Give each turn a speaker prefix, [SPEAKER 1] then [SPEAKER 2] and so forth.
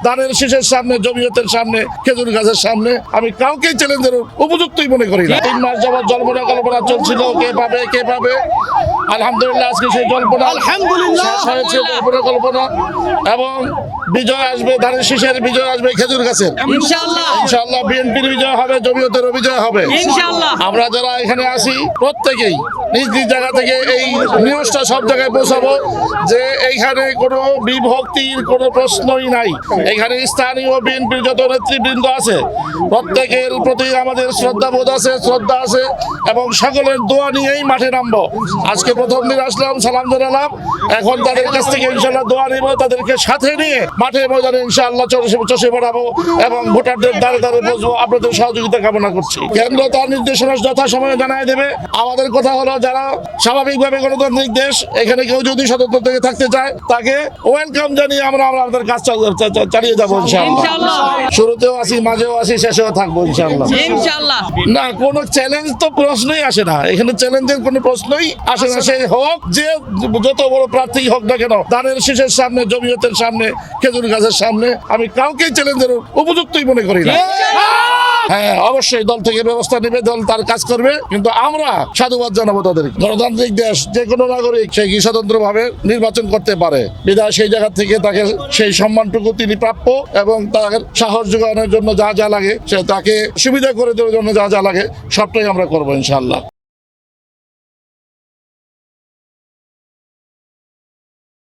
[SPEAKER 1] দানের শীষের সামনে, জমিয়তের সামনে, খেজুর গাছের সামনে আমি কাউকেই চ্যালেঞ্জের উপযুক্তই মনে করি না। 3 মাস যাবত জল্পনা কল্পনা চলছিল, কে পাবে। আলহামদুলিল্লাহ আজকে সেই জল্পনা শেষ হয়েছে, জল্পনা কল্পনা, এবং বিজয় আসবে, ধানের শীষের বিজয় আসবে খেজুর গাছের ইনশাআল্লাহ। বিএনপির বিজয় হবে, জমিয়তের বিজয় হবে ইনশাআল্লাহ। আমরা যারা এখানে আছি প্রত্যেকেই নিজ নিজ জায়গা থেকে এই নিউজটা সব জায়গায় পৌঁছাবো যে এইখানে কোনো বিভক্তির কোনো প্রশ্নই নাই। এখানে স্থানীয় বিএনপির যত নেতৃবৃন্দ আছে প্রত্যেকের প্রতি আমাদের শ্রদ্ধাবোধ আছে, শ্রদ্ধা আছে, এবং সকলের দোয়া নিয়েই মাঠে নামবো। আজকে প্রথম দিন আসলাম, সালাম জানালাম, এখন তাদের কাছ থেকে ইনশাআল্লাহ দোয়া নিব, তাদেরকে সাথে নিয়ে মাঠে ময়দানে ইনশাআল্লাহ চষে বেড়াবো এবং ভোটারদের দ্বারে দ্বারে বসবো। আপনাদের সহযোগিতা কামনা করছি। কেন্দ্র তার নির্দেশনা যথাসময়ে জানায় দেবে। আমাদের কথা হলো যারা স্বাভাবিকভাবে গণতান্ত্রিক দেশ, এখানে কেউ যদি স্বতন্ত্র থেকে থাকতে চায় তাকে ওয়েলকাম জানিয়ে আমরা আমাদের কাজ চালিয়ে যাবো ইনশাআল্লাহ। শুরুতেও আসি, মাঝেও আসি, শেষেও থাকবো ইনশাআল্লাহ। না, কোনো চ্যালেঞ্জ তো প্রশ্নই আসে না, এখানে চ্যালেঞ্জের কোনো প্রশ্নই আসে না। সেই হোক যে যত বড় প্রার্থী হোক না কেন, দানের শীষের সামনে, জমিয়তের সামনে, খেজুর গাছের সামনে আমি কাউকেই চ্যালেঞ্জের উপযুক্তই মনে করি না। হ্যাঁ, অবশ্যই দল থেকে ব্যবস্থা নেবে, দল তার কাজ করবে, কিন্তু আমরা সাধুবাদ জানাবো তাদের। গণতান্ত্রিক দেশ, যে কোনো নাগরিক সে কি স্বতন্ত্রভাবে নির্বাচন করতে পারে, বিধায় সেই জায়গা থেকে তাকে সেই সম্মানটুকু তিনি প্রাপ্য, এবং তার সাহস যোগানোর জন্য যা যা লাগে, সে তাকে সুবিধা করে দেওয়ার জন্য যা যা লাগে সবটাই আমরা করবো ইনশাআল্লাহ।